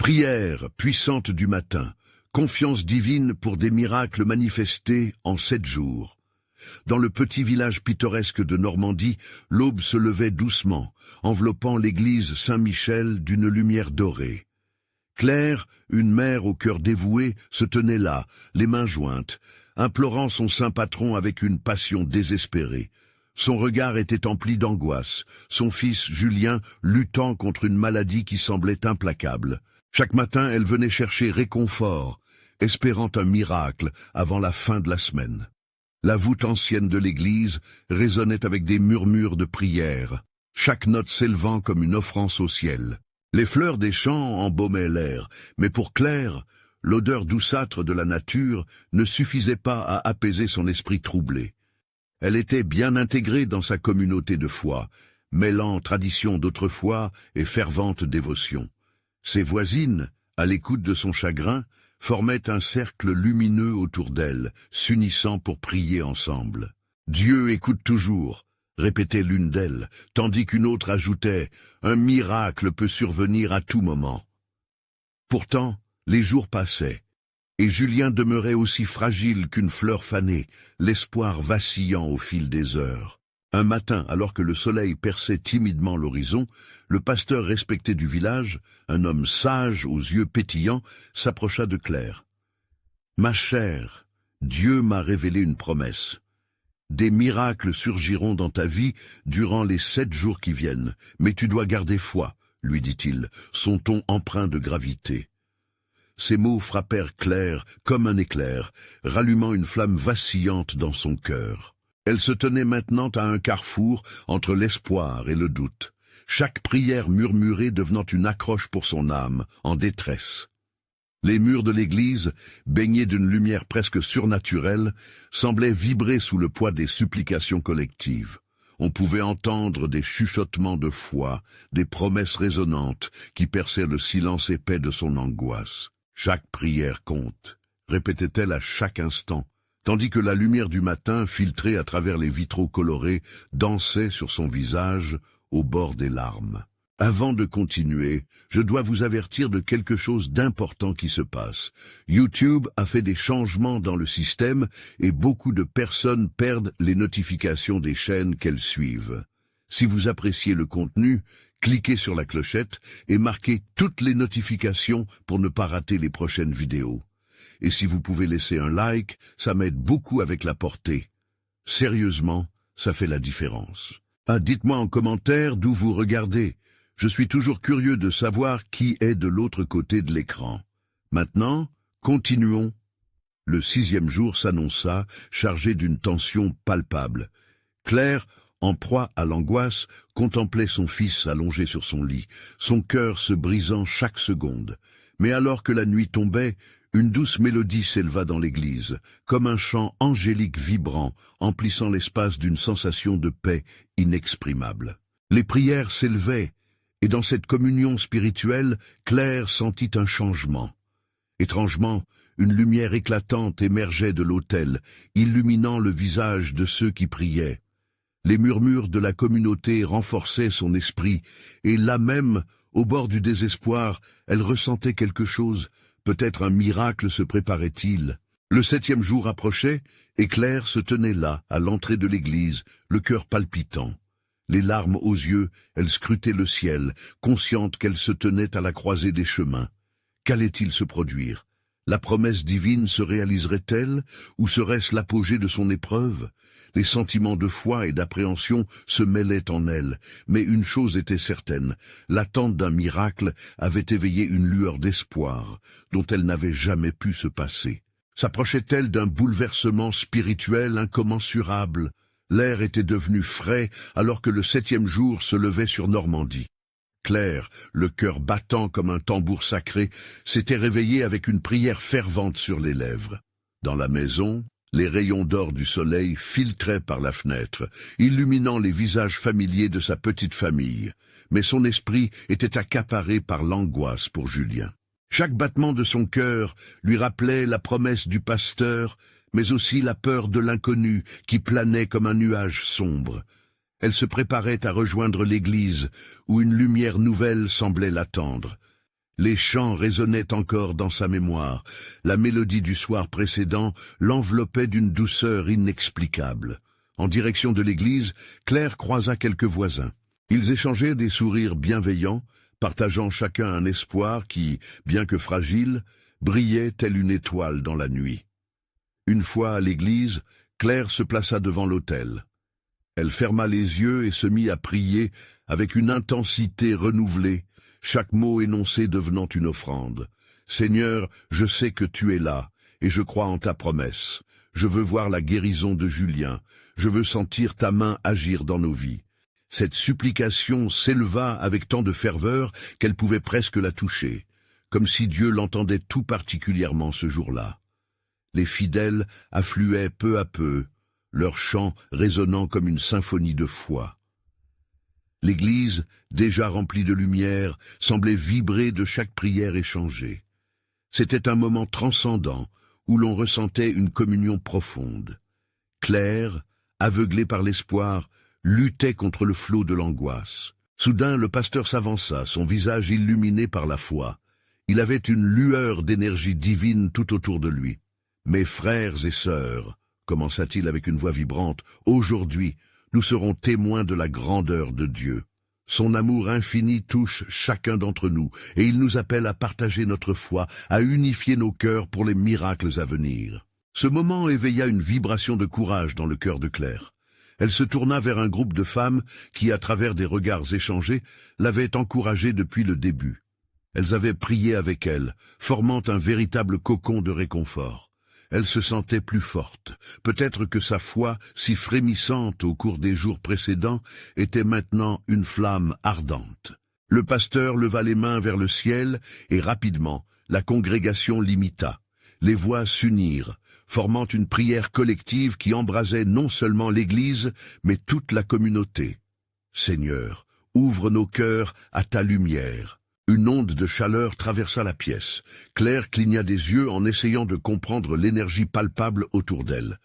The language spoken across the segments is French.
Prière puissante du matin, confiance divine pour des miracles manifestés en 7 jours. Dans le petit village pittoresque de Normandie, l'aube se levait doucement, enveloppant l'église Saint-Michel d'une lumière dorée. Claire, une mère au cœur dévoué, se tenait là, les mains jointes, implorant son saint patron avec une passion désespérée. Son regard était empli d'angoisse, son fils Julien luttant contre une maladie qui semblait implacable. Chaque matin, elle venait chercher réconfort, espérant un miracle avant la fin de la semaine. La voûte ancienne de l'église résonnait avec des murmures de prière, chaque note s'élevant comme une offrande au ciel. Les fleurs des champs embaumaient l'air, mais pour Claire, l'odeur douceâtre de la nature ne suffisait pas à apaiser son esprit troublé. Elle était bien intégrée dans sa communauté de foi, mêlant tradition d'autrefois et fervente dévotion. Ses voisines, à l'écoute de son chagrin, formaient un cercle lumineux autour d'elle, s'unissant pour prier ensemble. « Dieu écoute toujours », répétait l'une d'elles, tandis qu'une autre ajoutait « Un miracle peut survenir à tout moment ». Pourtant, les jours passaient, et Julien demeurait aussi fragile qu'une fleur fanée, l'espoir vacillant au fil des heures. Un matin, alors que le soleil perçait timidement l'horizon, le pasteur respecté du village, un homme sage aux yeux pétillants, s'approcha de Claire. « Ma chère, Dieu m'a révélé une promesse. Des miracles surgiront dans ta vie durant les 7 jours qui viennent, mais tu dois garder foi, lui dit-il, son ton empreint de gravité. Ces mots frappèrent Claire comme un éclair, rallumant une flamme vacillante dans son cœur. Elle se tenait maintenant à un carrefour entre l'espoir et le doute, chaque prière murmurée devenant une accroche pour son âme, en détresse. Les murs de l'église, baignés d'une lumière presque surnaturelle, semblaient vibrer sous le poids des supplications collectives. On pouvait entendre des chuchotements de foi, des promesses résonnantes qui perçaient le silence épais de son angoisse. « Chaque prière compte », répétait-elle à chaque instant, tandis que la lumière du matin, filtrée à travers les vitraux colorés, dansait sur son visage au bord des larmes. Avant de continuer, je dois vous avertir de quelque chose d'important qui se passe. YouTube a fait des changements dans le système et beaucoup de personnes perdent les notifications des chaînes qu'elles suivent. Si vous appréciez le contenu, cliquez sur la clochette et marquez toutes les notifications pour ne pas rater les prochaines vidéos. Et si vous pouvez laisser un like, ça m'aide beaucoup avec la portée. Sérieusement, ça fait la différence. Dites-moi en commentaire d'où vous regardez. Je suis toujours curieux de savoir qui est de l'autre côté de l'écran. Maintenant, continuons. Le 6e jour s'annonça, chargé d'une tension palpable. Claire, en proie à l'angoisse, contemplait son fils allongé sur son lit, son cœur se brisant chaque seconde. Mais alors que la nuit tombait, une douce mélodie s'éleva dans l'église, comme un chant angélique vibrant, emplissant l'espace d'une sensation de paix inexprimable. Les prières s'élevaient, et dans cette communion spirituelle, Claire sentit un changement. Étrangement, une lumière éclatante émergeait de l'autel, illuminant le visage de ceux qui priaient. Les murmures de la communauté renforçaient son esprit, et là même, au bord du désespoir, elle ressentait quelque chose. Peut-être un miracle se préparait-il. Le 7e jour approchait, et Claire se tenait là, à l'entrée de l'église, le cœur palpitant. Les larmes aux yeux, elle scrutait le ciel, consciente qu'elle se tenait à la croisée des chemins. Qu'allait-il se produire? La promesse divine se réaliserait-elle, ou serait-ce l'apogée de son épreuve? Les sentiments de foi et d'appréhension se mêlaient en elle, mais une chose était certaine, l'attente d'un miracle avait éveillé une lueur d'espoir, dont elle n'avait jamais pu se passer. S'approchait-elle d'un bouleversement spirituel incommensurable? L'air était devenu frais alors que le 7e jour se levait sur Normandie. Claire, le cœur battant comme un tambour sacré, s'était réveillée avec une prière fervente sur les lèvres. Dans la maison, les rayons d'or du soleil filtraient par la fenêtre, illuminant les visages familiers de sa petite famille, mais son esprit était accaparé par l'angoisse pour Julien. Chaque battement de son cœur lui rappelait la promesse du pasteur, mais aussi la peur de l'inconnu qui planait comme un nuage sombre. Elle se préparait à rejoindre l'église, où une lumière nouvelle semblait l'attendre. Les chants résonnaient encore dans sa mémoire. La mélodie du soir précédent l'enveloppait d'une douceur inexplicable. En direction de l'église, Claire croisa quelques voisins. Ils échangeaient des sourires bienveillants, partageant chacun un espoir qui, bien que fragile, brillait telle une étoile dans la nuit. Une fois à l'église, Claire se plaça devant l'autel. Elle ferma les yeux et se mit à prier avec une intensité renouvelée, chaque mot énoncé devenant une offrande. « Seigneur, je sais que tu es là, et je crois en ta promesse. Je veux voir la guérison de Julien. Je veux sentir ta main agir dans nos vies. » Cette supplication s'éleva avec tant de ferveur qu'elle pouvait presque la toucher, comme si Dieu l'entendait tout particulièrement ce jour-là. Les fidèles affluaient peu à peu, leur chant résonnant comme une symphonie de foi. L'église, déjà remplie de lumière, semblait vibrer de chaque prière échangée. C'était un moment transcendant où l'on ressentait une communion profonde. Claire, aveuglée par l'espoir, luttait contre le flot de l'angoisse. Soudain, le pasteur s'avança, son visage illuminé par la foi. Il avait une lueur d'énergie divine tout autour de lui. « Mes frères et sœurs », commença-t-il avec une voix vibrante, « aujourd'hui, nous serons témoins de la grandeur de Dieu. Son amour infini touche chacun d'entre nous, et il nous appelle à partager notre foi, à unifier nos cœurs pour les miracles à venir. » Ce moment éveilla une vibration de courage dans le cœur de Claire. Elle se tourna vers un groupe de femmes qui, à travers des regards échangés, l'avaient encouragée depuis le début. Elles avaient prié avec elle, formant un véritable cocon de réconfort. Elle se sentait plus forte. Peut-être que sa foi, si frémissante au cours des jours précédents, était maintenant une flamme ardente. Le pasteur leva les mains vers le ciel et rapidement, la congrégation l'imita. Les voix s'unirent, formant une prière collective qui embrasait non seulement l'Église, mais toute la communauté. « Seigneur, ouvre nos cœurs à ta lumière. » Une onde de chaleur traversa la pièce. Claire cligna des yeux en essayant de comprendre l'énergie palpable autour d'elle.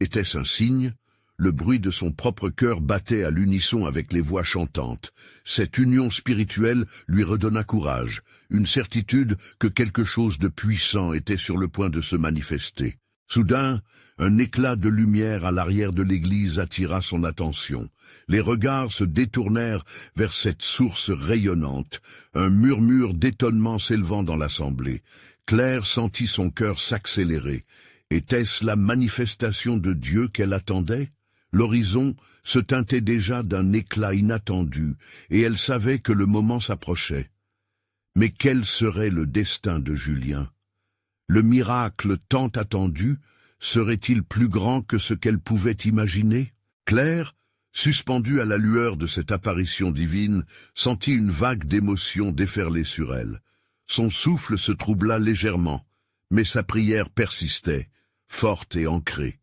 Était-ce un signe? Le bruit de son propre cœur battait à l'unisson avec les voix chantantes. Cette union spirituelle lui redonna courage, une certitude que quelque chose de puissant était sur le point de se manifester. Soudain, un éclat de lumière à l'arrière de l'église attira son attention. Les regards se détournèrent vers cette source rayonnante, un murmure d'étonnement s'élevant dans l'assemblée. Claire sentit son cœur s'accélérer. Était-ce la manifestation de Dieu qu'elle attendait? L'horizon se teintait déjà d'un éclat inattendu, et elle savait que le moment s'approchait. Mais quel serait le destin de Julien? Le miracle tant attendu serait-il plus grand que ce qu'elle pouvait imaginer? Claire, suspendue à la lueur de cette apparition divine, sentit une vague d'émotion déferler sur elle. Son souffle se troubla légèrement, mais sa prière persistait, forte et ancrée.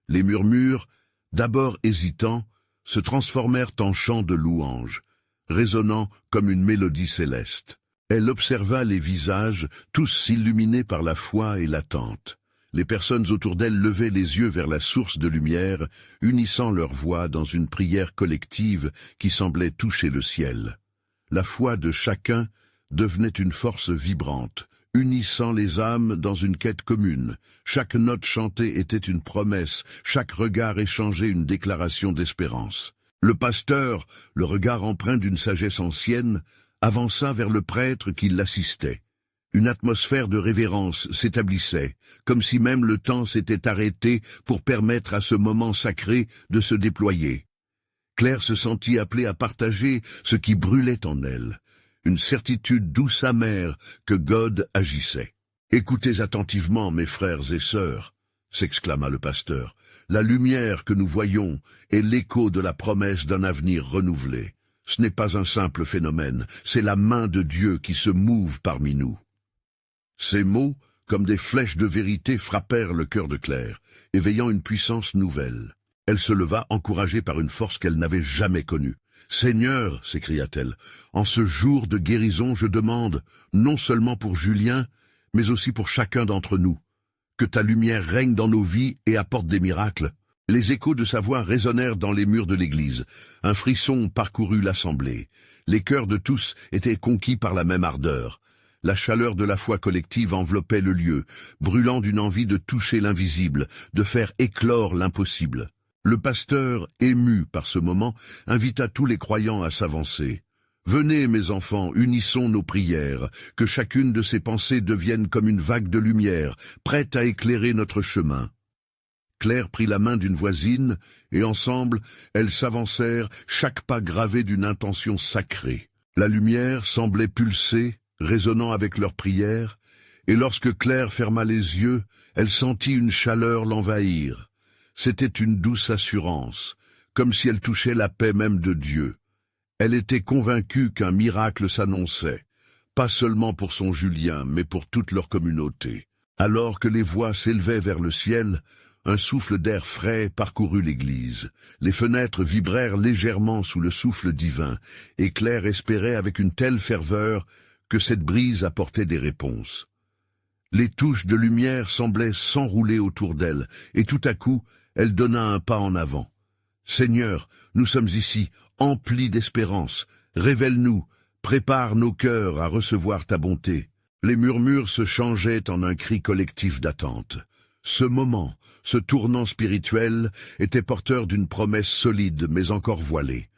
Les murmures, d'abord hésitants, se transformèrent en chants de louanges, résonnant comme une mélodie céleste. Elle observa les visages, tous s'illuminer par la foi et l'attente. Les personnes autour d'elle levaient les yeux vers la source de lumière, unissant leurs voix dans une prière collective qui semblait toucher le ciel. La foi de chacun devenait une force vibrante, unissant les âmes dans une quête commune. Chaque note chantée était une promesse, chaque regard échangé une déclaration d'espérance. Le pasteur, le regard empreint d'une sagesse ancienne, avança vers le prêtre qui l'assistait. Une atmosphère de révérence s'établissait, comme si même le temps s'était arrêté pour permettre à ce moment sacré de se déployer. Claire se sentit appelée à partager ce qui brûlait en elle, une certitude douce amère que God agissait. « Écoutez attentivement, mes frères et sœurs », s'exclama le pasteur. « La lumière que nous voyons est l'écho de la promesse d'un avenir renouvelé. Ce n'est pas un simple phénomène, c'est la main de Dieu qui se mouve parmi nous. » Ces mots, comme des flèches de vérité, frappèrent le cœur de Claire, éveillant une puissance nouvelle. Elle se leva, encouragée par une force qu'elle n'avait jamais connue. « Seigneur, s'écria-t-elle, en ce jour de guérison, je demande, non seulement pour Julien, mais aussi pour chacun d'entre nous, que ta lumière règne dans nos vies et apporte des miracles. » Les échos de sa voix résonnèrent dans les murs de l'église. Un frisson parcourut l'assemblée. Les cœurs de tous étaient conquis par la même ardeur. La chaleur de la foi collective enveloppait le lieu, brûlant d'une envie de toucher l'invisible, de faire éclore l'impossible. Le pasteur, ému par ce moment, invita tous les croyants à s'avancer. « Venez, mes enfants, unissons nos prières, que chacune de ces pensées devienne comme une vague de lumière, prête à éclairer notre chemin. » Claire prit la main d'une voisine, et ensemble, elles s'avancèrent, chaque pas gravé d'une intention sacrée. La lumière semblait pulser, résonnant avec leurs prières, et lorsque Claire ferma les yeux, elle sentit une chaleur l'envahir. C'était une douce assurance, comme si elle touchait la paix même de Dieu. Elle était convaincue qu'un miracle s'annonçait, pas seulement pour son Julien, mais pour toute leur communauté. Alors que les voix s'élevaient vers le ciel, un souffle d'air frais parcourut l'église. Les fenêtres vibrèrent légèrement sous le souffle divin, et Claire espérait avec une telle ferveur que cette brise apportait des réponses. Les touches de lumière semblaient s'enrouler autour d'elle, et tout à coup, elle donna un pas en avant. « Seigneur, nous sommes ici, emplis d'espérance. Révèle-nous, prépare nos cœurs à recevoir ta bonté. » Les murmures se changeaient en un cri collectif d'attente. Ce moment, ce tournant spirituel, était porteur d'une promesse solide mais encore voilée.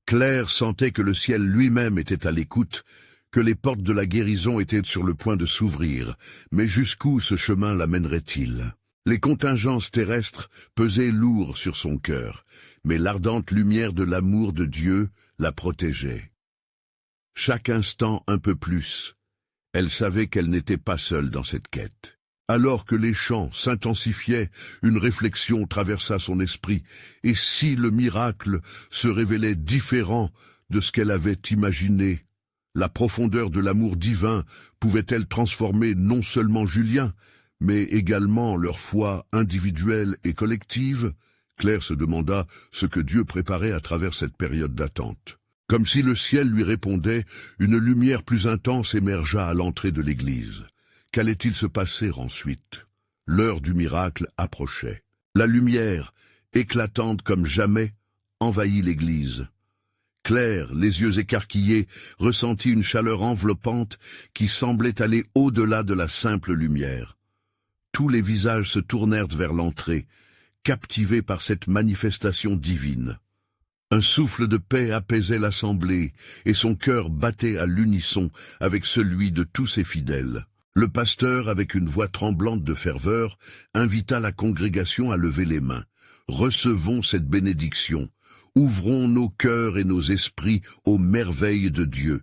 Claire sentait que le ciel lui-même était à l'écoute, que les portes de la guérison étaient sur le point de s'ouvrir, mais jusqu'où ce chemin l'amènerait-il? Les contingences terrestres pesaient lourd sur son cœur, mais l'ardente lumière de l'amour de Dieu la protégeait. Chaque instant un peu plus, elle savait qu'elle n'était pas seule dans cette quête. Alors que les chants s'intensifiaient, une réflexion traversa son esprit, et si le miracle se révélait différent de ce qu'elle avait imaginé, la profondeur de l'amour divin pouvait-elle transformer non seulement Julien, mais également leur foi individuelle et collective? Claire se demanda ce que Dieu préparait à travers cette période d'attente. Comme si le ciel lui répondait, une lumière plus intense émergea à l'entrée de l'église. Qu'allait-il se passer ensuite? L'heure du miracle approchait. La lumière, éclatante comme jamais, envahit l'église. Claire, les yeux écarquillés, ressentit une chaleur enveloppante qui semblait aller au-delà de la simple lumière. Tous les visages se tournèrent vers l'entrée, captivés par cette manifestation divine. Un souffle de paix apaisait l'assemblée, et son cœur battait à l'unisson avec celui de tous ses fidèles. Le pasteur, avec une voix tremblante de ferveur, invita la congrégation à lever les mains. « Recevons cette bénédiction. Ouvrons nos cœurs et nos esprits aux merveilles de Dieu. »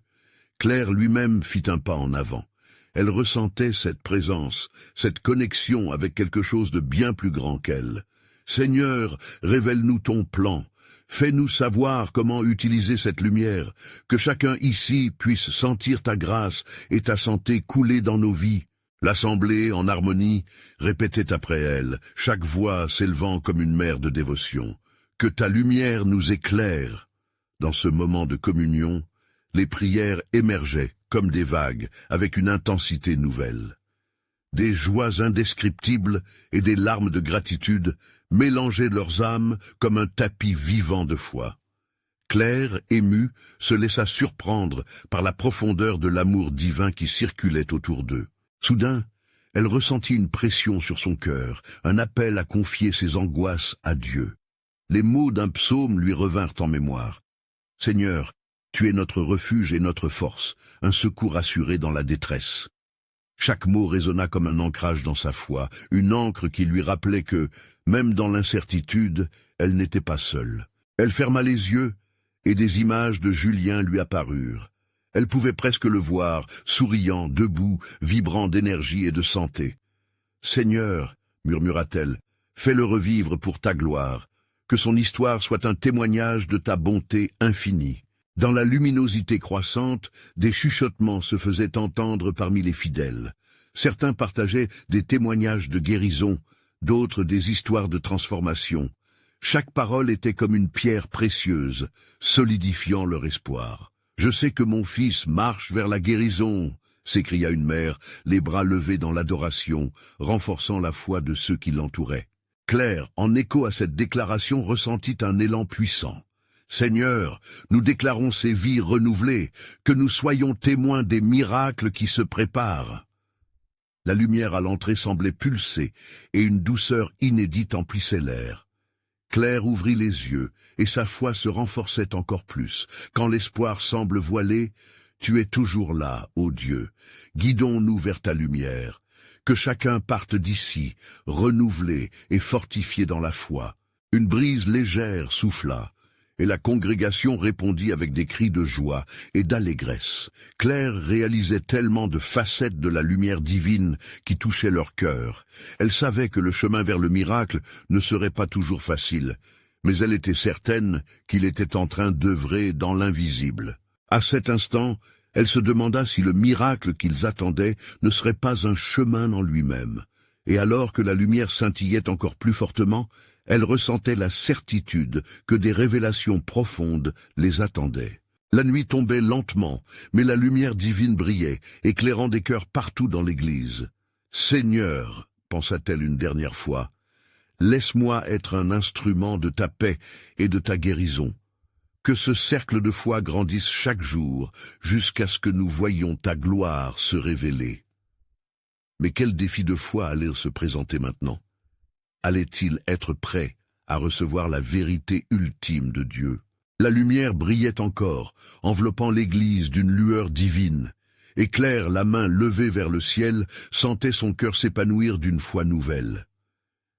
Claire lui-même fit un pas en avant. Elle ressentait cette présence, cette connexion avec quelque chose de bien plus grand qu'elle. « Seigneur, révèle-nous ton plan. Fais-nous savoir comment utiliser cette lumière, que chacun ici puisse sentir ta grâce et ta santé couler dans nos vies. » L'assemblée, en harmonie, répétait après elle, chaque voix s'élevant comme une mer de dévotion. « Que ta lumière nous éclaire !» Dans ce moment de communion, les prières émergeaient comme des vagues, avec une intensité nouvelle. Des joies indescriptibles et des larmes de gratitude mélangeaient leurs âmes comme un tapis vivant de foi. Claire, émue, se laissa surprendre par la profondeur de l'amour divin qui circulait autour d'eux. Soudain, elle ressentit une pression sur son cœur, un appel à confier ses angoisses à Dieu. Les mots d'un psaume lui revinrent en mémoire. « Seigneur, tu es notre refuge et notre force, un secours assuré dans la détresse. » Chaque mot résonna comme un ancrage dans sa foi, une ancre qui lui rappelait que, même dans l'incertitude, elle n'était pas seule. Elle ferma les yeux, et des images de Julien lui apparurent. Elle pouvait presque le voir, souriant, debout, vibrant d'énergie et de santé. « Seigneur, murmura-t-elle, fais-le revivre pour ta gloire, que son histoire soit un témoignage de ta bonté infinie. » Dans la luminosité croissante, des chuchotements se faisaient entendre parmi les fidèles. Certains partageaient des témoignages de guérison, d'autres des histoires de transformation. Chaque parole était comme une pierre précieuse, solidifiant leur espoir. « Je sais que mon fils marche vers la guérison !» s'écria une mère, les bras levés dans l'adoration, renforçant la foi de ceux qui l'entouraient. Claire, en écho à cette déclaration, ressentit un élan puissant. Seigneur, nous déclarons ces vies renouvelées, que nous soyons témoins des miracles qui se préparent. La lumière à l'entrée semblait pulser, et une douceur inédite emplissait l'air. Claire ouvrit les yeux, et sa foi se renforçait encore plus. Quand l'espoir semble voilé, tu es toujours là, ô Dieu. Guidons-nous vers ta lumière. Que chacun parte d'ici, renouvelé et fortifié dans la foi. Une brise légère souffla, et la congrégation répondit avec des cris de joie et d'allégresse. Claire réalisait tellement de facettes de la lumière divine qui touchait leur cœur. Elle savait que le chemin vers le miracle ne serait pas toujours facile, mais elle était certaine qu'il était en train d'œuvrer dans l'invisible. À cet instant, elle se demanda si le miracle qu'ils attendaient ne serait pas un chemin en lui-même. Et alors que la lumière scintillait encore plus fortement, elle ressentait la certitude que des révélations profondes les attendaient. La nuit tombait lentement, mais la lumière divine brillait, éclairant des cœurs partout dans l'église. « Seigneur, pensa-t-elle une dernière fois, laisse-moi être un instrument de ta paix et de ta guérison. Que ce cercle de foi grandisse chaque jour, jusqu'à ce que nous voyions ta gloire se révéler. » Mais quel défi de foi allait se présenter maintenant? Allait-il être prêt à recevoir la vérité ultime de Dieu? La lumière brillait encore, enveloppant l'église d'une lueur divine. Et Claire, la main levée vers le ciel, sentait son cœur s'épanouir d'une foi nouvelle.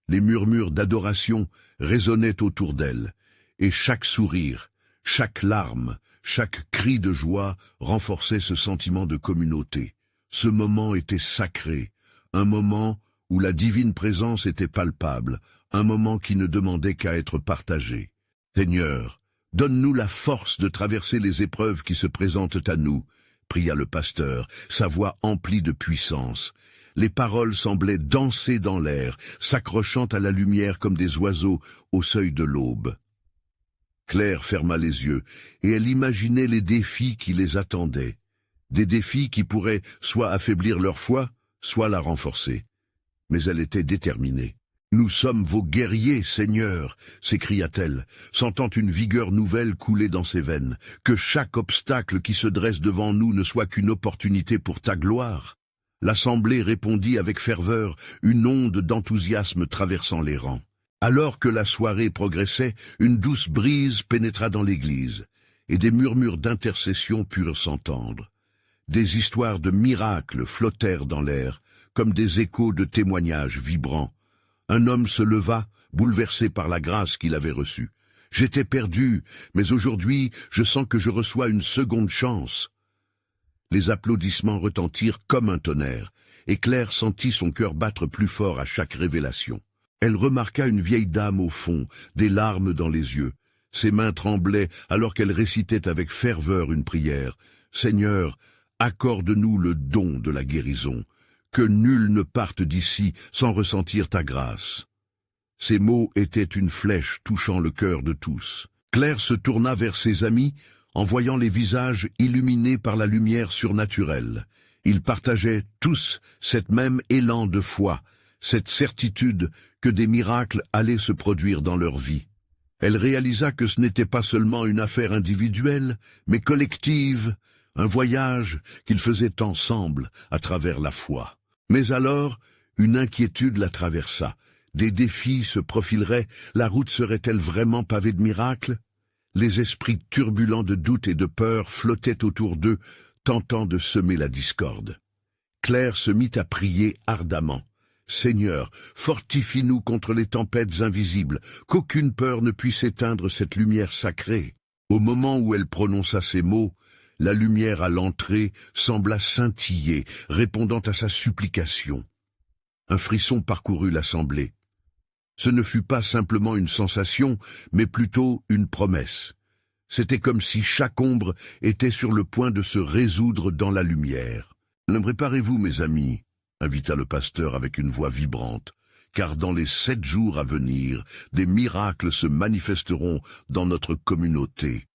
Les murmures d'adoration résonnaient autour d'elle, et chaque sourire, chaque larme, chaque cri de joie renforçait ce sentiment de communauté. Ce moment était sacré, un moment où la divine présence était palpable, un moment qui ne demandait qu'à être partagé. Seigneur, donne-nous la force de traverser les épreuves qui se présentent à nous, pria le pasteur, sa voix emplie de puissance. Les paroles semblaient danser dans l'air, s'accrochant à la lumière comme des oiseaux au seuil de l'aube. Claire ferma les yeux, et elle imaginait les défis qui les attendaient. Des défis qui pourraient soit affaiblir leur foi, soit la renforcer. Mais elle était déterminée. « Nous sommes vos guerriers, Seigneur !» s'écria-t-elle, sentant une vigueur nouvelle couler dans ses veines. « Que chaque obstacle qui se dresse devant nous ne soit qu'une opportunité pour ta gloire. » L'assemblée répondit avec ferveur, une onde d'enthousiasme traversant les rangs. Alors que la soirée progressait, une douce brise pénétra dans l'église, et des murmures d'intercession purent s'entendre. Des histoires de miracles flottèrent dans l'air, comme des échos de témoignages vibrants. Un homme se leva, bouleversé par la grâce qu'il avait reçue. « J'étais perdu, mais aujourd'hui, je sens que je reçois une seconde chance. » Les applaudissements retentirent comme un tonnerre, et Claire sentit son cœur battre plus fort à chaque révélation. Elle remarqua une vieille dame au fond, des larmes dans les yeux. Ses mains tremblaient alors qu'elle récitait avec ferveur une prière. « Seigneur, accorde-nous le don de la guérison. Que nul ne parte d'ici sans ressentir ta grâce. » Ces mots étaient une flèche touchant le cœur de tous. Claire se tourna vers ses amis en voyant les visages illuminés par la lumière surnaturelle. Ils partageaient tous cet même élan de foi, cette certitude que des miracles allaient se produire dans leur vie. Elle réalisa que ce n'était pas seulement une affaire individuelle, mais collective, un voyage qu'ils faisaient ensemble à travers la foi. Mais alors, une inquiétude la traversa. Des défis se profileraient, la route serait-elle vraiment pavée de miracles? Les esprits turbulents de doute et de peur flottaient autour d'eux, tentant de semer la discorde. Claire se mit à prier ardemment. « Seigneur, fortifie-nous contre les tempêtes invisibles, qu'aucune peur ne puisse éteindre cette lumière sacrée. » Au moment où elle prononça ces mots, la lumière à l'entrée sembla scintiller, répondant à sa supplication. Un frisson parcourut l'assemblée. Ce ne fut pas simplement une sensation, mais plutôt une promesse. C'était comme si chaque ombre était sur le point de se résoudre dans la lumière. « Préparez-vous, mes amis », invita le pasteur avec une voix vibrante, « car dans les 7 jours à venir, des miracles se manifesteront dans notre communauté. »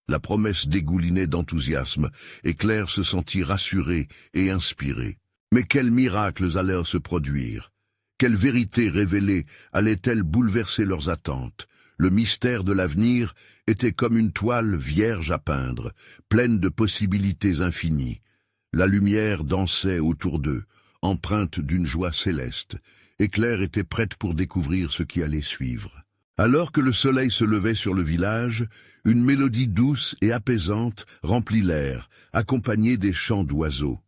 La promesse dégoulinait d'enthousiasme, et Claire se sentit rassurée et inspirée. Mais quels miracles allèrent se produire? Quelle vérité révélée allait-elle bouleverser leurs attentes? Le mystère de l'avenir était comme une toile vierge à peindre, pleine de possibilités infinies. La lumière dansait autour d'eux, empreinte d'une joie céleste, et Claire était prête pour découvrir ce qui allait suivre. Alors que le soleil se levait sur le village, une mélodie douce et apaisante remplit l'air, accompagnée des chants d'oiseaux.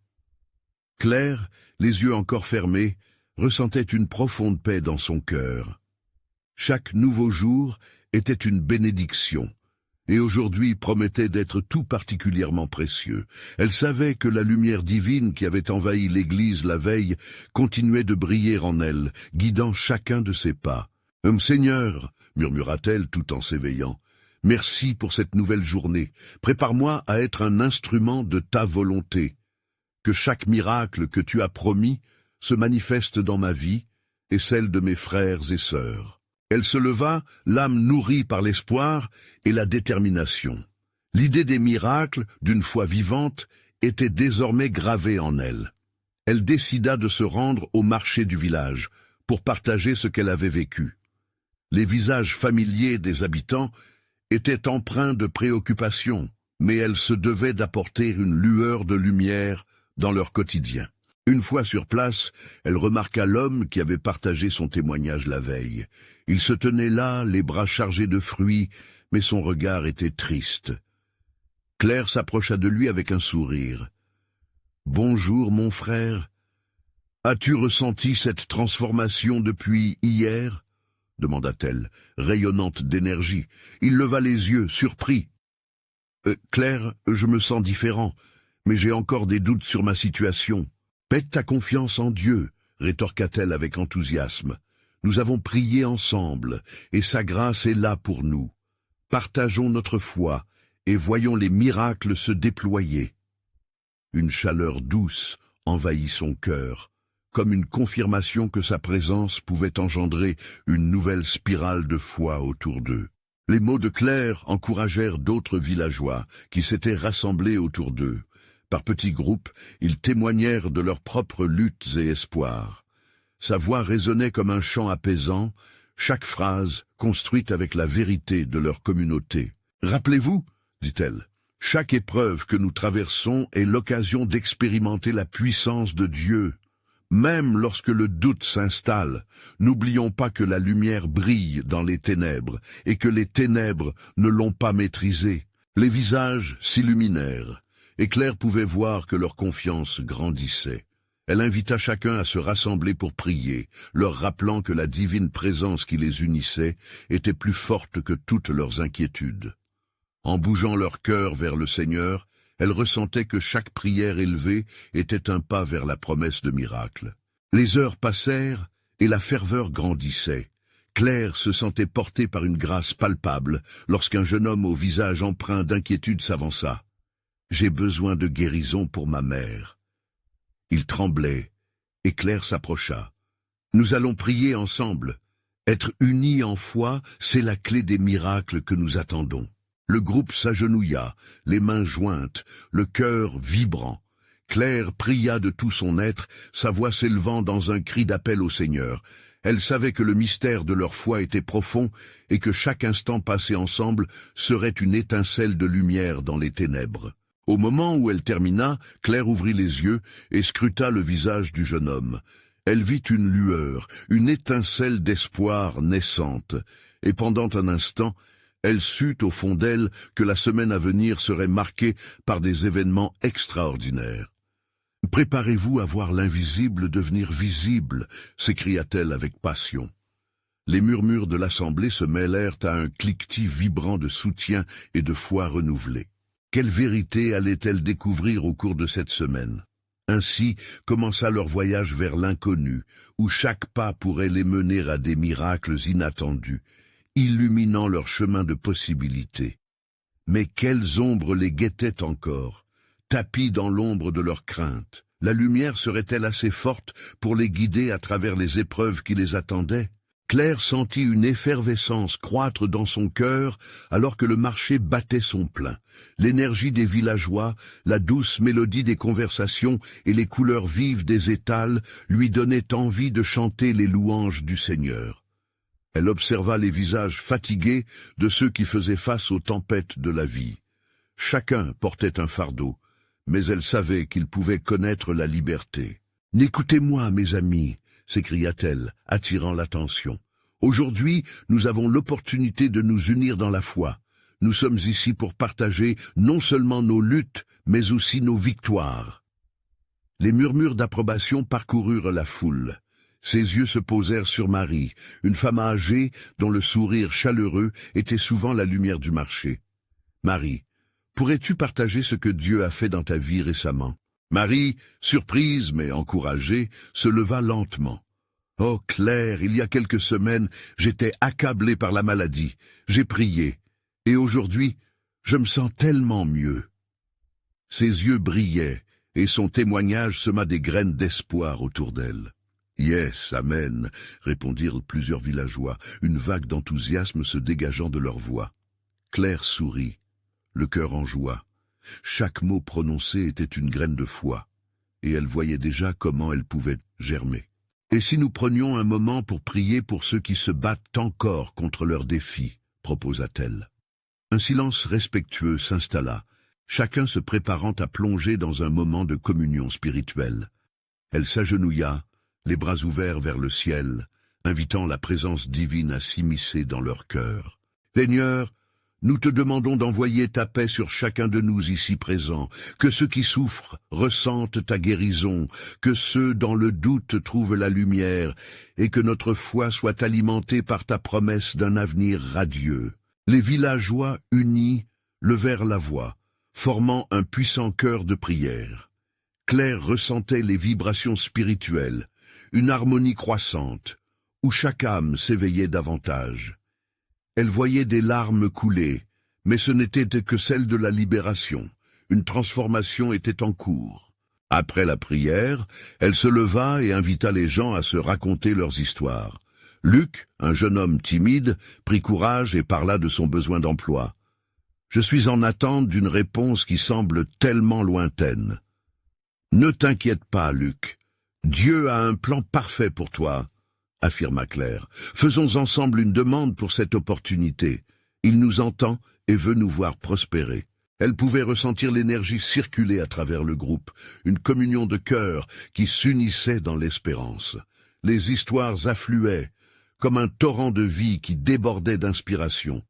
Claire, les yeux encore fermés, ressentait une profonde paix dans son cœur. Chaque nouveau jour était une bénédiction, et aujourd'hui promettait d'être tout particulièrement précieux. Elle savait que la lumière divine qui avait envahi l'église la veille continuait de briller en elle, guidant chacun de ses pas. « Seigneur, murmura-t-elle tout en s'éveillant, merci pour cette nouvelle journée. Prépare-moi à être un instrument de ta volonté. Que chaque miracle que tu as promis se manifeste dans ma vie et celle de mes frères et sœurs. » Elle se leva, l'âme nourrie par l'espoir et la détermination. L'idée des miracles, d'une foi vivante, était désormais gravée en elle. Elle décida de se rendre au marché du village pour partager ce qu'elle avait vécu. Les visages familiers des habitants étaient empreints de préoccupation, mais elle se devait d'apporter une lueur de lumière dans leur quotidien. Une fois sur place, elle remarqua l'homme qui avait partagé son témoignage la veille. Il se tenait là, les bras chargés de fruits, mais son regard était triste. Claire s'approcha de lui avec un sourire. « Bonjour, mon frère. As-tu ressenti cette transformation depuis hier ?» demanda-t-elle, rayonnante d'énergie. Il leva les yeux, surpris. « Claire, je me sens différent, mais j'ai encore des doutes sur ma situation. » « Mets ta confiance en Dieu, rétorqua-t-elle avec enthousiasme. Nous avons prié ensemble, et sa grâce est là pour nous. Partageons notre foi, et voyons les miracles se déployer. Une chaleur douce envahit son cœur, comme une confirmation que sa présence pouvait engendrer une nouvelle spirale de foi autour d'eux. Les mots de Claire encouragèrent d'autres villageois qui s'étaient rassemblés autour d'eux. Par petits groupes, ils témoignèrent de leurs propres luttes et espoirs. Sa voix résonnait comme un chant apaisant, chaque phrase construite avec la vérité de leur communauté. « Rappelez-vous, dit-elle, chaque épreuve que nous traversons est l'occasion d'expérimenter la puissance de Dieu. Même lorsque le doute s'installe, n'oublions pas que la lumière brille dans les ténèbres et que les ténèbres ne l'ont pas maîtrisée. » Les visages s'illuminèrent. Et Claire pouvait voir que leur confiance grandissait. Elle invita chacun à se rassembler pour prier, leur rappelant que la divine présence qui les unissait était plus forte que toutes leurs inquiétudes. En bougeant leur cœur vers le Seigneur, elle ressentait que chaque prière élevée était un pas vers la promesse de miracle. Les heures passèrent et la ferveur grandissait. Claire se sentait portée par une grâce palpable lorsqu'un jeune homme au visage empreint d'inquiétude s'avança. « J'ai besoin de guérison pour ma mère. » Il tremblait, et Claire s'approcha. « Nous allons prier ensemble. Être unis en foi, c'est la clé des miracles que nous attendons. » Le groupe s'agenouilla, les mains jointes, le cœur vibrant. Claire pria de tout son être, sa voix s'élevant dans un cri d'appel au Seigneur. Elle savait que le mystère de leur foi était profond et que chaque instant passé ensemble serait une étincelle de lumière dans les ténèbres. Au moment où elle termina, Claire ouvrit les yeux et scruta le visage du jeune homme. Elle vit une lueur, une étincelle d'espoir naissante, et pendant un instant, elle sut au fond d'elle que la semaine à venir serait marquée par des événements extraordinaires. « Préparez-vous à voir l'invisible devenir visible », s'écria-t-elle avec passion. Les murmures de l'assemblée se mêlèrent à un cliquetis vibrant de soutien et de foi renouvelée. Quelle vérité allait-elle découvrir au cours de cette semaine? Ainsi commença leur voyage vers l'inconnu, où chaque pas pourrait les mener à des miracles inattendus, illuminant leur chemin de possibilités. Mais quelles ombres les guettaient encore, tapis dans l'ombre de leurs craintes? La lumière serait-elle assez forte pour les guider à travers les épreuves qui les attendaient? Claire sentit une effervescence croître dans son cœur alors que le marché battait son plein. L'énergie des villageois, la douce mélodie des conversations et les couleurs vives des étals lui donnaient envie de chanter les louanges du Seigneur. Elle observa les visages fatigués de ceux qui faisaient face aux tempêtes de la vie. Chacun portait un fardeau, mais elle savait qu'ils pouvaient connaître la liberté. « N'écoutez-moi, mes amis !» s'écria-t-elle, attirant l'attention. « Aujourd'hui, nous avons l'opportunité de nous unir dans la foi. Nous sommes ici pour partager non seulement nos luttes, mais aussi nos victoires. » Les murmures d'approbation parcoururent la foule. Ses yeux se posèrent sur Marie, une femme âgée dont le sourire chaleureux était souvent la lumière du marché. « Marie, pourrais-tu partager ce que Dieu a fait dans ta vie récemment ?» Marie, surprise mais encouragée, se leva lentement. « Oh Claire, il y a quelques semaines, j'étais accablée par la maladie. J'ai prié. Et aujourd'hui, je me sens tellement mieux. » Ses yeux brillaient, et son témoignage sema des graines d'espoir autour d'elle. « Yes, amen », répondirent plusieurs villageois, une vague d'enthousiasme se dégageant de leur voix. Claire sourit, le cœur en joie. Chaque mot prononcé était une graine de foi, et elle voyait déjà comment elle pouvait germer. « Et si nous prenions un moment pour prier pour ceux qui se battent encore contre leurs défis ?» proposa-t-elle. Un silence respectueux s'installa, chacun se préparant à plonger dans un moment de communion spirituelle. Elle s'agenouilla, les bras ouverts vers le ciel, invitant la présence divine à s'immiscer dans leur cœur. « Seigneur, nous te demandons d'envoyer ta paix sur chacun de nous ici présents, que ceux qui souffrent ressentent ta guérison, que ceux dans le doute trouvent la lumière, et que notre foi soit alimentée par ta promesse d'un avenir radieux. » Les villageois unis levèrent la voix, formant un puissant chœur de prière. Claire ressentait les vibrations spirituelles, une harmonie croissante, où chaque âme s'éveillait davantage. Elle voyait des larmes couler, mais ce n'était que celle de la libération. Une transformation était en cours. Après la prière, elle se leva et invita les gens à se raconter leurs histoires. Luc, un jeune homme timide, prit courage et parla de son besoin d'emploi. « Je suis en attente d'une réponse qui semble tellement lointaine. »« Ne t'inquiète pas, Luc. Dieu a un plan parfait pour toi. » affirma Claire. « Faisons ensemble une demande pour cette opportunité. Il nous entend et veut nous voir prospérer. » Elle pouvait ressentir l'énergie circuler à travers le groupe, une communion de cœur qui s'unissait dans l'espérance. Les histoires affluaient, comme un torrent de vie qui débordait d'inspiration.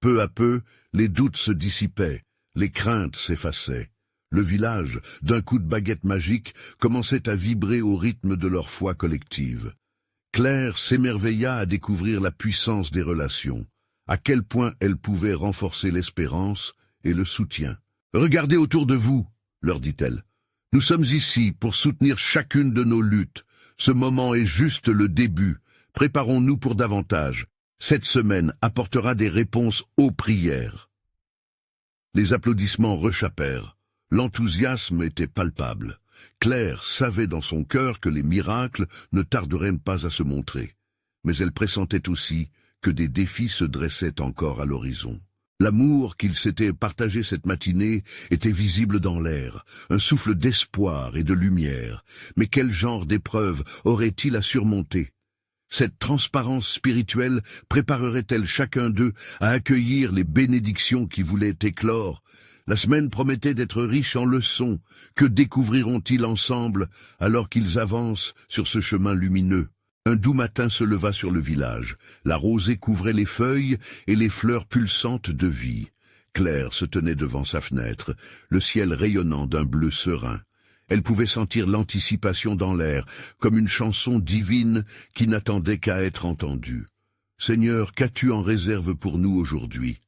Peu à peu, les doutes se dissipaient, les craintes s'effaçaient. Le village, d'un coup de baguette magique, commençait à vibrer au rythme de leur foi collective. Claire s'émerveilla à découvrir la puissance des relations, à quel point elles pouvaient renforcer l'espérance et le soutien. « Regardez autour de vous, » leur dit-elle. « Nous sommes ici pour soutenir chacune de nos luttes. Ce moment est juste le début. Préparons-nous pour davantage. Cette semaine apportera des réponses aux prières. » Les applaudissements rechappèrent. L'enthousiasme était palpable. Claire savait dans son cœur que les miracles ne tarderaient pas à se montrer. Mais elle pressentait aussi que des défis se dressaient encore à l'horizon. L'amour qu'ils s'étaient partagé cette matinée était visible dans l'air, un souffle d'espoir et de lumière. Mais quel genre d'épreuve aurait-il à surmonter? Cette transparence spirituelle préparerait-elle chacun d'eux à accueillir les bénédictions qui voulaient éclore? La semaine promettait d'être riche en leçons. Que découvriront-ils ensemble alors qu'ils avancent sur ce chemin lumineux? Un doux matin se leva sur le village. La rosée couvrait les feuilles et les fleurs pulsantes de vie. Claire se tenait devant sa fenêtre, le ciel rayonnant d'un bleu serein. Elle pouvait sentir l'anticipation dans l'air, comme une chanson divine qui n'attendait qu'à être entendue. « Seigneur, qu'as-tu en réserve pour nous aujourd'hui ?»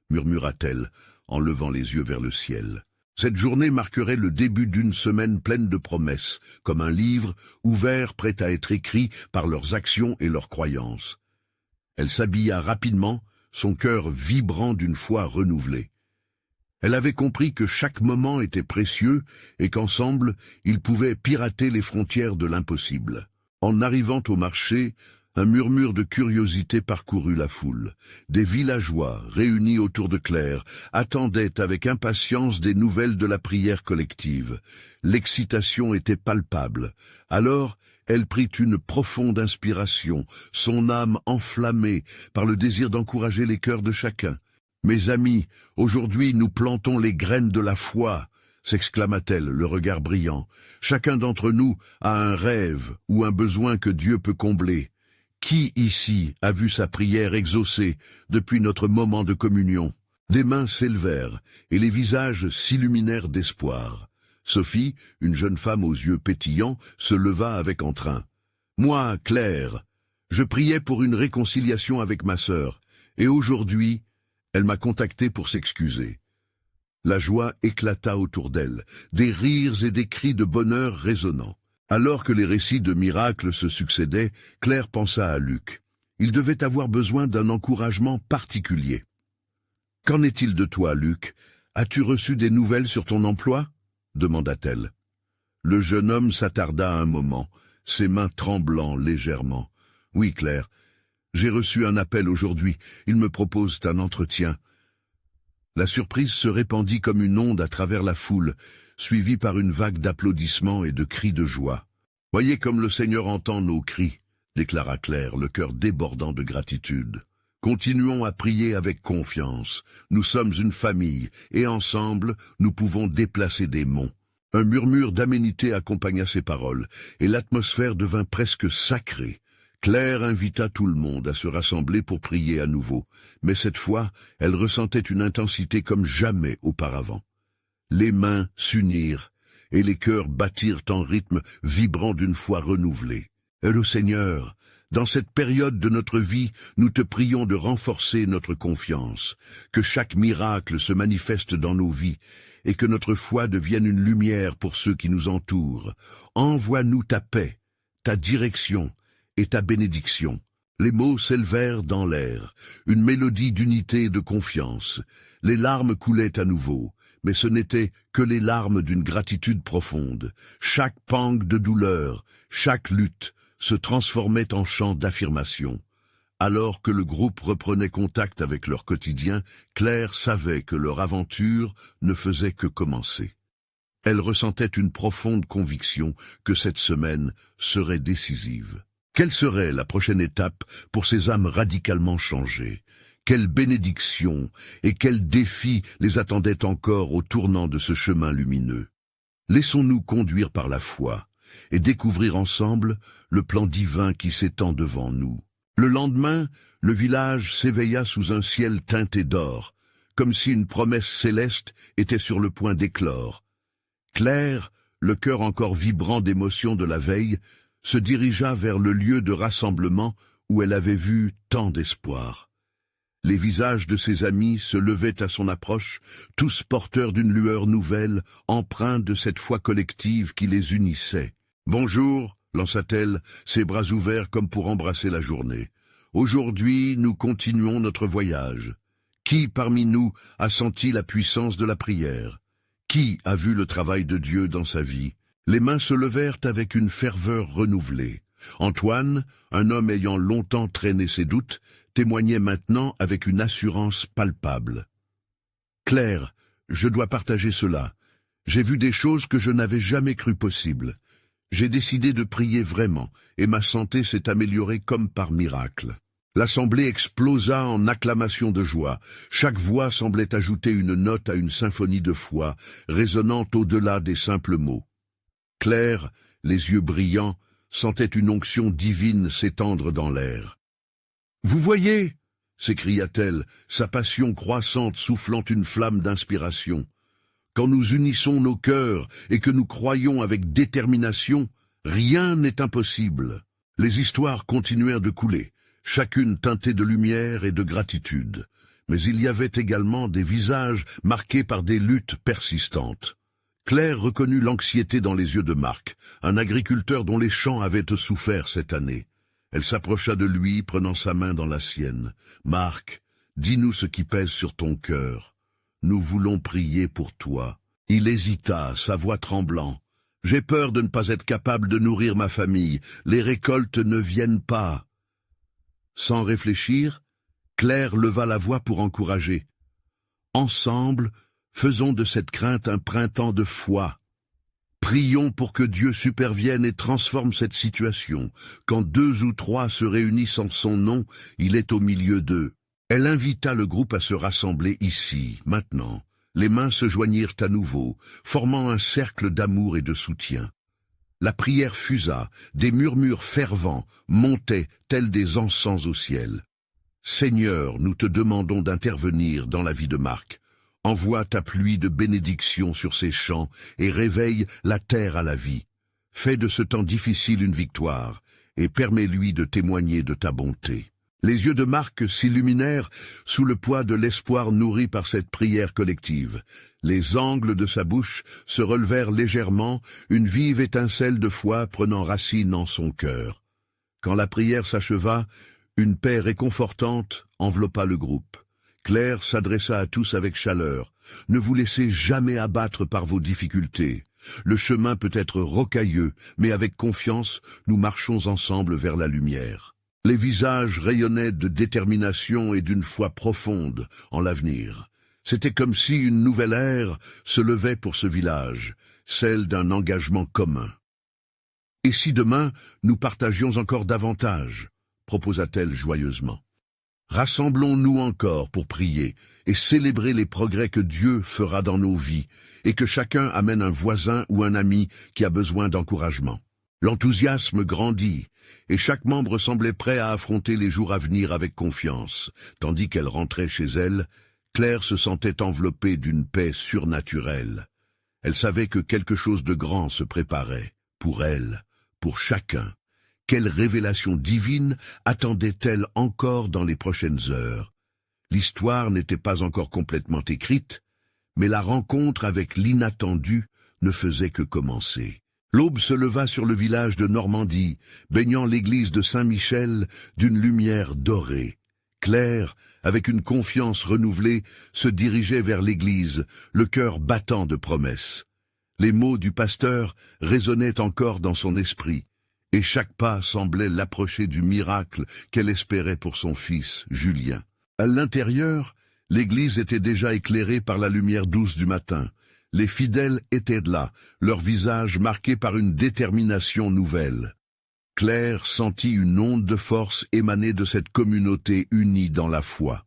murmura-t-elle, en levant les yeux vers le ciel. Cette journée marquerait le début d'une semaine pleine de promesses, comme un livre ouvert prêt à être écrit par leurs actions et leurs croyances. Elle s'habilla rapidement, son cœur vibrant d'une foi renouvelée. Elle avait compris que chaque moment était précieux et qu'ensemble, ils pouvaient pirater les frontières de l'impossible. En arrivant au marché, un murmure de curiosité parcourut la foule. Des villageois, réunis autour de Claire, attendaient avec impatience des nouvelles de la prière collective. L'excitation était palpable. Alors, Elle prit une profonde inspiration, son âme enflammée par le désir d'encourager les cœurs de chacun. « Mes amis, aujourd'hui nous plantons les graines de la foi !» s'exclama-t-elle, le regard brillant. « Chacun d'entre nous a un rêve ou un besoin que Dieu peut combler. Qui ici a vu sa prière exaucée depuis notre moment de communion ?» Des mains s'élevèrent et les visages s'illuminèrent d'espoir. Sophie, une jeune femme aux yeux pétillants, se leva avec entrain. « Moi, Claire, je priais pour une réconciliation avec ma sœur, et aujourd'hui, elle m'a contacté pour s'excuser. » La joie éclata autour d'elle, des rires et des cris de bonheur résonnants. Alors que les récits de miracles se succédaient, Claire pensa à Luc. Il devait avoir besoin d'un encouragement particulier. « Qu'en est-il de toi, Luc? As-tu reçu des nouvelles sur ton emploi ?» demanda-t-elle. Le jeune homme s'attarda un moment, ses mains tremblant légèrement. « Oui, Claire, j'ai reçu un appel aujourd'hui. Ils me proposent un entretien. » La surprise se répandit comme une onde à travers la foule, suivie par une vague d'applaudissements et de cris de joie. « Voyez comme le Seigneur entend nos cris, » déclara Claire, le cœur débordant de gratitude. « Continuons à prier avec confiance. Nous sommes une famille, et ensemble, nous pouvons déplacer des monts. » Un murmure d'aménité accompagna ces paroles, et l'atmosphère devint presque sacrée. Claire invita tout le monde à se rassembler pour prier à nouveau, mais cette fois, elle ressentait une intensité comme jamais auparavant. Les mains s'unirent, et les cœurs battirent en rythme vibrant d'une foi renouvelée. « Le Seigneur, dans cette période de notre vie, nous te prions de renforcer notre confiance, que chaque miracle se manifeste dans nos vies, et que notre foi devienne une lumière pour ceux qui nous entourent. Envoie-nous ta paix, ta direction, et ta bénédiction. » Les mots s'élevèrent dans l'air, une mélodie d'unité et de confiance. Les larmes coulaient à nouveau, mais ce n'étaient que les larmes d'une gratitude profonde. Chaque pang de douleur, chaque lutte, se transformait en chant d'affirmation. Alors que le groupe reprenait contact avec leur quotidien, Claire savait que leur aventure ne faisait que commencer. Elle ressentait une profonde conviction que cette semaine serait décisive. Quelle serait la prochaine étape pour ces âmes radicalement changées? Quelle bénédiction et quel défi les attendaient encore au tournant de ce chemin lumineux? Laissons-nous conduire par la foi et découvrir ensemble le plan divin qui s'étend devant nous. Le lendemain, le village s'éveilla sous un ciel teinté d'or, comme si une promesse céleste était sur le point d'éclore. Claire, le cœur encore vibrant d'émotion de la veille, se dirigea vers le lieu de rassemblement où elle avait vu tant d'espoir. Les visages de ses amis se levaient à son approche, tous porteurs d'une lueur nouvelle, empreints de cette foi collective qui les unissait. « Bonjour » lança-t-elle, ses bras ouverts comme pour embrasser la journée. « Aujourd'hui, nous continuons notre voyage. Qui parmi nous a senti la puissance de la prière? Qui a vu le travail de Dieu dans sa vie ?» Les mains se levèrent avec une ferveur renouvelée. Antoine, un homme ayant longtemps traîné ses doutes, témoignait maintenant avec une assurance palpable. « Claire, je dois partager cela. J'ai vu des choses que je n'avais jamais cru possibles. J'ai décidé de prier vraiment, et ma santé s'est améliorée comme par miracle. » L'assemblée explosa en acclamations de joie. Chaque voix semblait ajouter une note à une symphonie de foi, résonnant au-delà des simples mots. Claire, les yeux brillants, sentait une onction divine s'étendre dans l'air. « Vous voyez » s'écria-t-elle, sa passion croissante soufflant une flamme d'inspiration. « Quand nous unissons nos cœurs et que nous croyons avec détermination, rien n'est impossible. » Les histoires continuèrent de couler, chacune teintée de lumière et de gratitude. Mais il y avait également des visages marqués par des luttes persistantes. Claire reconnut l'anxiété dans les yeux de Marc, un agriculteur dont les champs avaient souffert cette année. Elle s'approcha de lui, prenant sa main dans la sienne. « Marc, dis-nous ce qui pèse sur ton cœur. Nous voulons prier pour toi. » Il hésita, sa voix tremblant. « J'ai peur de ne pas être capable de nourrir ma famille. Les récoltes ne viennent pas. » Sans réfléchir, Claire leva la voix pour encourager. « Ensemble, faisons de cette crainte un printemps de foi. » Prions pour que Dieu supervienne et transforme cette situation. Quand 2 ou 3 se réunissent en son nom, il est au milieu d'eux. Elle invita le groupe à se rassembler ici, maintenant. Les mains se joignirent à nouveau, formant un cercle d'amour et de soutien. La prière fusa, des murmures fervents montaient tels des encens au ciel. Seigneur, nous te demandons d'intervenir dans la vie de Marc. Envoie ta pluie de bénédiction sur ses champs et réveille la terre à la vie. Fais de ce temps difficile une victoire et permets-lui de témoigner de ta bonté. Les yeux de Marc s'illuminèrent sous le poids de l'espoir nourri par cette prière collective. Les angles de sa bouche se relevèrent légèrement, une vive étincelle de foi prenant racine en son cœur. Quand la prière s'acheva, une paix réconfortante enveloppa le groupe. Claire s'adressa à tous avec chaleur. « Ne vous laissez jamais abattre par vos difficultés. Le chemin peut être rocailleux, mais avec confiance, nous marchons ensemble vers la lumière. » Les visages rayonnaient de détermination et d'une foi profonde en l'avenir. C'était comme si une nouvelle ère se levait pour ce village, celle d'un engagement commun. « Et si demain, nous partagions encore davantage ?» proposa-t-elle joyeusement. Rassemblons-nous encore pour prier et célébrer les progrès que Dieu fera dans nos vies et que chacun amène un voisin ou un ami qui a besoin d'encouragement. L'enthousiasme grandit et chaque membre semblait prêt à affronter les jours à venir avec confiance. Tandis qu'elle rentrait chez elle, Claire se sentait enveloppée d'une paix surnaturelle. Elle savait que quelque chose de grand se préparait, pour elle, pour chacun. Quelle révélation divine attendait-elle encore dans les prochaines heures? L'histoire n'était pas encore complètement écrite, mais la rencontre avec l'inattendu ne faisait que commencer. L'aube se leva sur le village de Normandie, baignant l'église de Saint-Michel d'une lumière dorée. Claire, avec une confiance renouvelée, se dirigeait vers l'église, le cœur battant de promesses. Les mots du pasteur résonnaient encore dans son esprit. Et chaque pas semblait l'approcher du miracle qu'elle espérait pour son fils, Julien. À l'intérieur, l'église était déjà éclairée par la lumière douce du matin. Les fidèles étaient là, leurs visages marqués par une détermination nouvelle. Claire sentit une onde de force émaner de cette communauté unie dans la foi.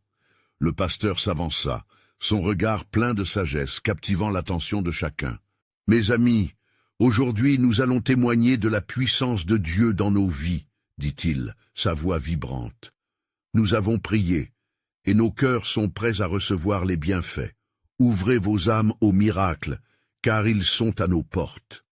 Le pasteur s'avança, son regard plein de sagesse, captivant l'attention de chacun. « Mes amis, aujourd'hui, nous allons témoigner de la puissance de Dieu dans nos vies, dit-il, sa voix vibrante. Nous avons prié, et nos cœurs sont prêts à recevoir les bienfaits. Ouvrez vos âmes aux miracles, car ils sont à nos portes.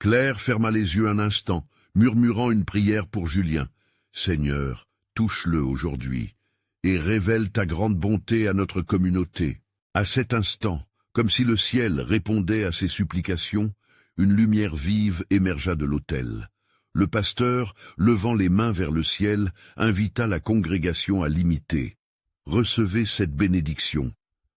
Claire ferma les yeux un instant, murmurant une prière pour Julien. Seigneur, touche-le aujourd'hui, et révèle ta grande bonté à notre communauté. À cet instant, comme si le ciel répondait à ses supplications, une lumière vive émergea de l'autel. Le pasteur, levant les mains vers le ciel, invita la congrégation à l'imiter. Recevez cette bénédiction.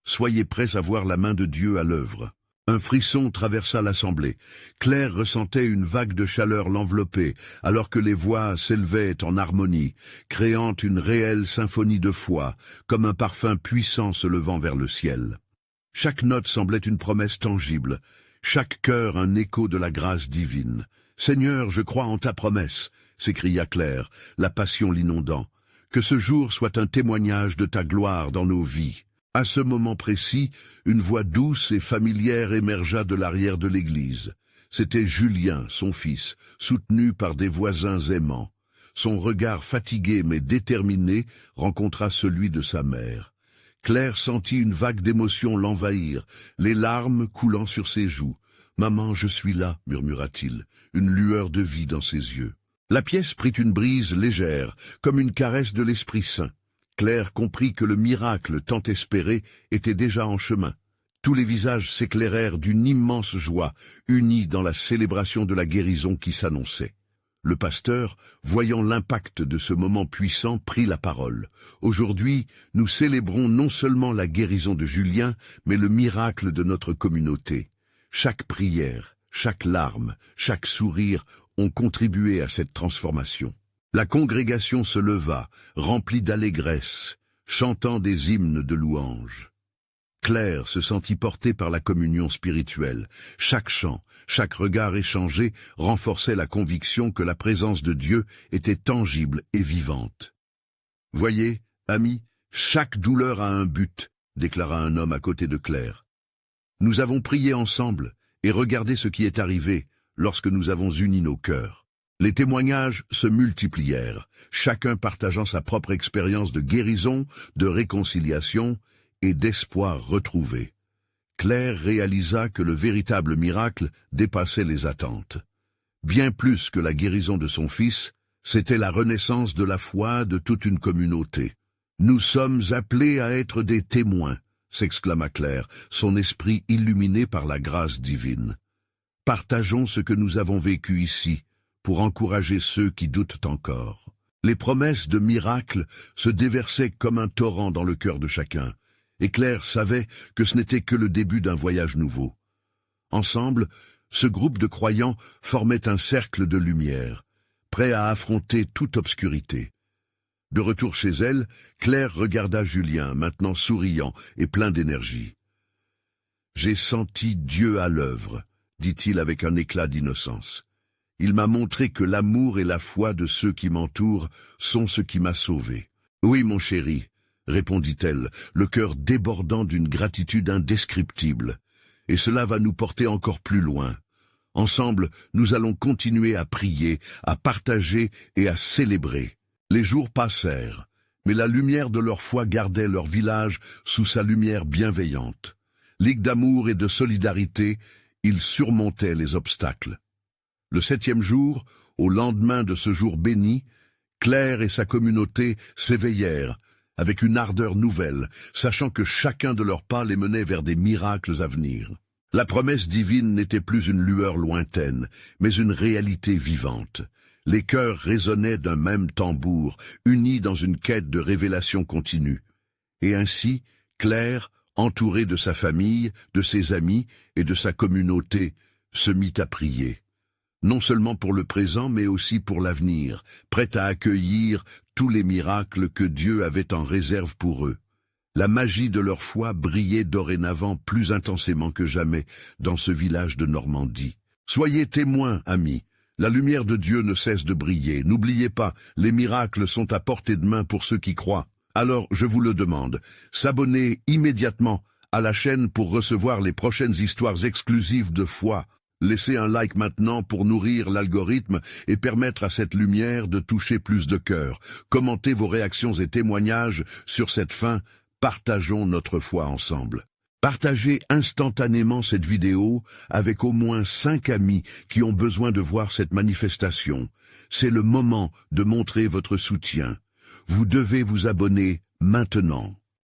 Soyez prêts à voir la main de Dieu à l'œuvre. Un frisson traversa l'assemblée. Claire ressentait une vague de chaleur l'envelopper, alors que les voix s'élevaient en harmonie, créant une réelle symphonie de foi, comme un parfum puissant se levant vers le ciel. Chaque note semblait une promesse tangible, chaque cœur un écho de la grâce divine. « Seigneur, je crois en ta promesse !» s'écria Claire, la passion l'inondant. « Que ce jour soit un témoignage de ta gloire dans nos vies. » À ce moment précis, une voix douce et familière émergea de l'arrière de l'église. C'était Julien, son fils, soutenu par des voisins aimants. Son regard fatigué mais déterminé rencontra celui de sa mère. Claire sentit une vague d'émotion l'envahir, les larmes coulant sur ses joues. « Maman, je suis là » murmura-t-il, une lueur de vie dans ses yeux. La pièce prit une brise légère, comme une caresse de l'Esprit Saint. Claire comprit que le miracle tant espéré était déjà en chemin. Tous les visages s'éclairèrent d'une immense joie, unis dans la célébration de la guérison qui s'annonçait. Le pasteur, voyant l'impact de ce moment puissant, prit la parole. « Aujourd'hui, nous célébrons non seulement la guérison de Julien, mais le miracle de notre communauté. Chaque prière, chaque larme, chaque sourire ont contribué à cette transformation. » La congrégation se leva, remplie d'allégresse, chantant des hymnes de louange. Claire se sentit portée par la communion spirituelle. Chaque chant, chaque regard échangé renforçait la conviction que la présence de Dieu était tangible et vivante. « Voyez, amis, chaque douleur a un but », déclara un homme à côté de Claire. « Nous avons prié ensemble, et regardez ce qui est arrivé lorsque nous avons uni nos cœurs. » Les témoignages se multiplièrent, chacun partageant sa propre expérience de guérison, de réconciliation et d'espoir retrouvé. Claire réalisa que le véritable miracle dépassait les attentes. Bien plus que la guérison de son fils, c'était la renaissance de la foi de toute une communauté. « Nous sommes appelés à être des témoins », s'exclama Claire, son esprit illuminé par la grâce divine. « Partageons ce que nous avons vécu ici, pour encourager ceux qui doutent encore. » Les promesses de miracles se déversaient comme un torrent dans le cœur de chacun, et Claire savait que ce n'était que le début d'un voyage nouveau. Ensemble, ce groupe de croyants formait un cercle de lumière, prêt à affronter toute obscurité. De retour chez elle, Claire regarda Julien, maintenant souriant et plein d'énergie. « J'ai senti Dieu à l'œuvre, » dit-il avec un éclat d'innocence. « Il m'a montré que l'amour et la foi de ceux qui m'entourent sont ce qui m'a sauvé. »« Oui, mon chéri, » répondit-elle, le cœur débordant d'une gratitude indescriptible. « Et cela va nous porter encore plus loin. Ensemble, nous allons continuer à prier, à partager et à célébrer. » Les jours passèrent, mais la lumière de leur foi gardait leur village sous sa lumière bienveillante. Ligue d'amour et de solidarité, ils surmontaient les obstacles. Le 7e jour, au lendemain de ce jour béni, Claire et sa communauté s'éveillèrent avec une ardeur nouvelle, sachant que chacun de leurs pas les menait vers des miracles à venir. La promesse divine n'était plus une lueur lointaine, mais une réalité vivante. Les cœurs résonnaient d'un même tambour, unis dans une quête de révélation continue. Et ainsi, Claire, entourée de sa famille, de ses amis et de sa communauté, se mit à prier. Non seulement pour le présent, mais aussi pour l'avenir, prête à accueillir tous les miracles que Dieu avait en réserve pour eux. La magie de leur foi brillait dorénavant plus intensément que jamais dans ce village de Normandie. Soyez témoins, amis. La lumière de Dieu ne cesse de briller. N'oubliez pas, les miracles sont à portée de main pour ceux qui croient. Alors, je vous le demande, s'abonner immédiatement à la chaîne pour recevoir les prochaines histoires exclusives de foi. Laissez un like maintenant pour nourrir l'algorithme et permettre à cette lumière de toucher plus de cœurs. Commentez vos réactions et témoignages sur cette fin. Partageons notre foi ensemble. Partagez instantanément cette vidéo avec au moins 5 amis qui ont besoin de voir cette manifestation. C'est le moment de montrer votre soutien. Vous devez vous abonner maintenant.